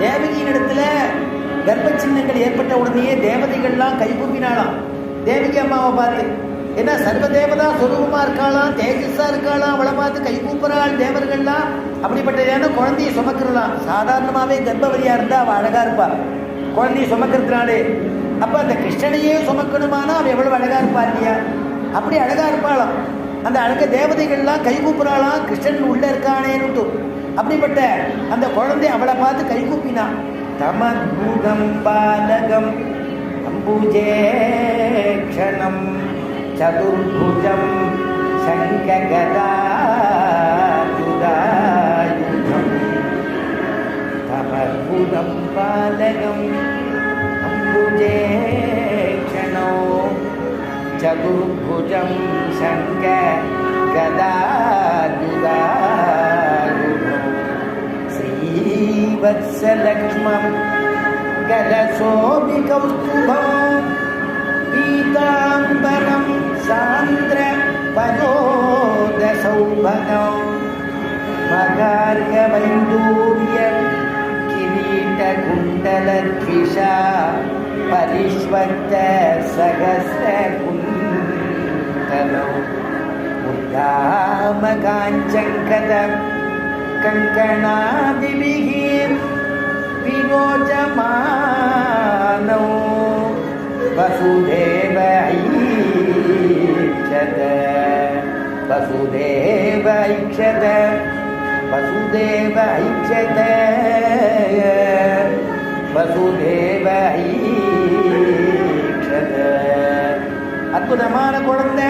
தேவகியின் இடத்துல கர்ப்ப சின்னங்கள் ஏற்பட்ட உடனேயே தேவதைகள்லாம் கைகூப்பினாலாம் தேவகி அம்மாவை பார்த்து. ஏன்னா சர்வதேவதா சொரூபமா இருக்காளாம், தேஜஸா இருக்காளாம், அவளை பார்த்து கைகூப்புறாள் தேவர்கள்லாம். அப்படிப்பட்ட குழந்தையை சுமக்கிறலாம். சாதாரணமாகவே கர்ப்பவதியா இருந்தா அவள் அழகா இருப்பா, குழந்தையை சுமக்கிறதுனாலே. அப்போ அந்த கிருஷ்ணனையே சுமக்கணுமானா அவள் எவ்வளவு அழகா இருப்பா இல்லையா? அப்படி அழகா இருப்பாளாம். அந்த அழக தேவதைகள்லாம் கைகூப்புறாளாம், கிருஷ்ணன் உள்ள இருக்கானேன்னு. அப்படிப்பட்ட அந்த குழந்தை அவளை பார்த்து கைகூப்பினா. தமத்புதம் பாலகம் அம்புஜேக்ஷணம் சதுர்புஜம் சங்ககதாயுதம். தமத்புதம் பாலகம் அம்புஜேக்ஷணோ சதுர்புஜம் சங்ககதாயுதம். ஸ்ரீவத்ஸலக்ஷ்மம் கலசோபி கௌஸ்துபம் பீதாம்பரம் சாந்திர பதோதசௌபகம் மகார்கவைண்டூர்ய கிரீட குண்டலத்விஷா பரிஷ்வக்த சகஸ்ர குண்டலம் உத்தாமகாஞ்சங்கத கங்கணாதிபிஹி விரோஜமானோ வசுதேவ ஐக்ஷத வசுதேவ ஐக்ஷத வசுதேவ ஐக்ஷத வசுதேவ ஐக்ஷத. அற்புதமான குழந்தை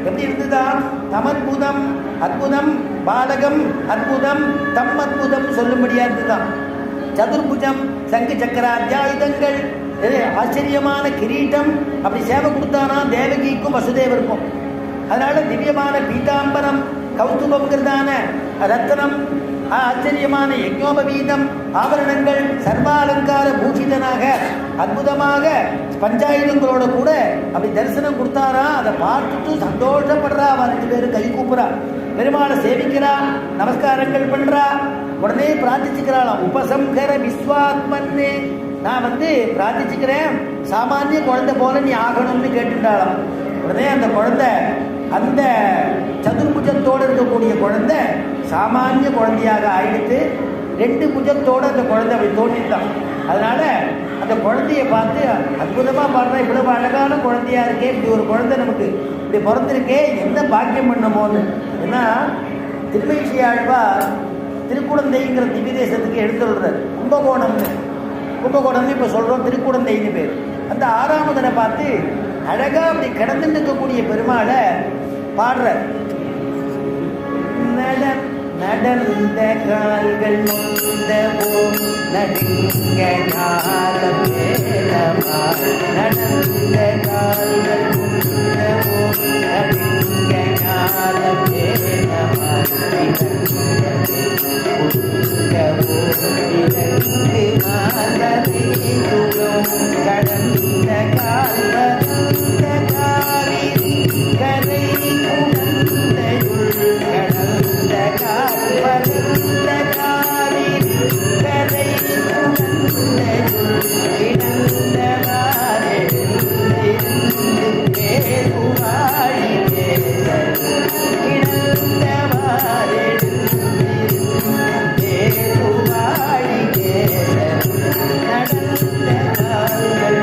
எப்படி இருந்துதான்? தமத்புதம் அற்புதம், பாலகம் அற்புதம், தம் அற்புதம் சொல்லும்படியா இருந்துதான். சதுர்புஜம் சங்கு சக்கராத்தியாயுதங்கள், ஆச்சரியமான கிரீட்டம். அப்படி சேவை கொடுத்தானா தேவகிக்கும் வசுதேவருக்கும். அதனால திவ்யமான பீதாம்பரம் கௌதுபங்கிறதான ரத்னம், ஆச்சரியமான யஜ்ஞோபவீதம், ஆபரணங்கள், சர்வாலங்கார பூஷிதனாக அற்புதமாக பஞ்சாயுதங்களோட கூட அப்படி தரிசனம் கொடுத்தாரா. அதை பார்த்துட்டு சந்தோஷப்படுறா. அவ 2 பேரும் கை கூப்புறா, பெருமாளை சேவிக்கிறா, நமஸ்காரங்கள் பண்றா. உடனே பிரார்த்திச்சுக்கிறாளாம். உபசம்ஹர விஸ்வாத்மன்னே, நான் பிரார்த்திச்சுக்கிறேன், சாமானிய குழந்தை போல நீ ஆகணும்னு கேட்டுட்டாளாம். உடனே அந்த குழந்தை, அந்த சதுர்புஜத்தோடு இருக்கக்கூடிய குழந்தை சாமானிய குழந்தையாக ஆயிடுத்து. 2 புஜத்தோடு அந்த குழந்தை அப்படி தோன்றித்தான். அதனால அந்த குழந்தைய பார்த்து அற்புதமாக பாடுறா, இவ்வளவு அழகான குழந்தையா இருக்கே, இப்படி ஒரு குழந்தை நமக்கு இப்படி பிறந்திருக்கே, என்ன பாக்கியம் பண்ணமோன்னு. ஏன்னா திருமழிசை ஆழ்வார் திருக்குடந்தைங்கிற திவ்ய தேசத்துக்கு எடுத்துள்ளார். கும்பகோணம்னு இப்போ சொல்கிறோம், திருக்குடந்தைன்னு பேர். அந்த 6ஆவதனை பார்த்து அழகாக அப்படி கிடந்துட்டு இருக்கக்கூடிய பெருமாளை பாடுற. நடந்த கால்கள் நொந்தவோ நடுங்க ஞானம் வேலமா, நடந்த கால்கள் நொந்தவோ நடுங்க ஞானம் வேலமா, இறங்கவோ இறங்கு மாலவே துகம் கடந்த கால்வந்த காவிரி கரை குழந்தையுள் கடந்த கால்வந்த காவிரி கரை குழந்தையுள் கிடந்த வாரெழுந்து பேருவாழி பேசல் கிடந்த வாரெழுந்து பேருவாழி பேசல் நடந்த கால்கள்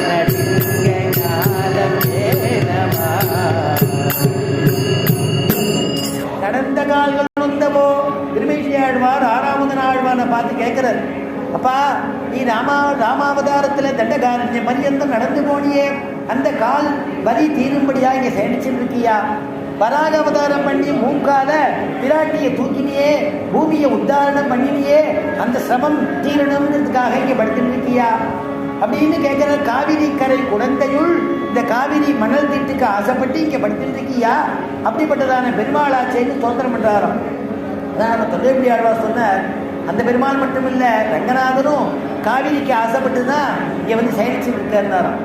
நடுங்க காலம் வேலமா. நடந்த கால்கள் நொந்தவோ திருமழிசை ஆழ்வார் 6ஆவது ஆழ்வானை பார்த்து கேட்கிறார். அப்பா, நீ ராமாவதாரத்தில் தண்டகாரண்ய பரியந்தம் நடந்து போனியே, அந்த கால் வலி தீரும்படியா இங்கே சேமிச்சுட்டு இருக்கியா? வராக அவதாரம் பண்ணி மூக்கால பிராட்டியை தூக்கினியே, பூமியை உத்தாரணம் பண்ணினியே, அந்த சிரமம் தீரணுங்கிறதுக்காக இங்கே படுத்துட்டு இருக்கியா அப்படின்னு கேட்கிற. காவிரி கரை குழந்தையுள், இந்த காவிரி மணல் தீட்டுக்கு ஆசைப்பட்டு இங்கே படுத்துட்டு இருக்கியா? அப்படிப்பட்டதான பெருமாளாச்சேன்னு தோத்திரம் பண்றாராம். அதான் நம்ம தொல்லைப்படி ஆழ்வார் சொன்னார், அந்த பெருமாள் மட்டும் இல்லை, ரங்கநாதனும் காவிரிக்கு ஆசைப்பட்டு தான் இங்கே சயனிச்சு இருக்காருனாராம்.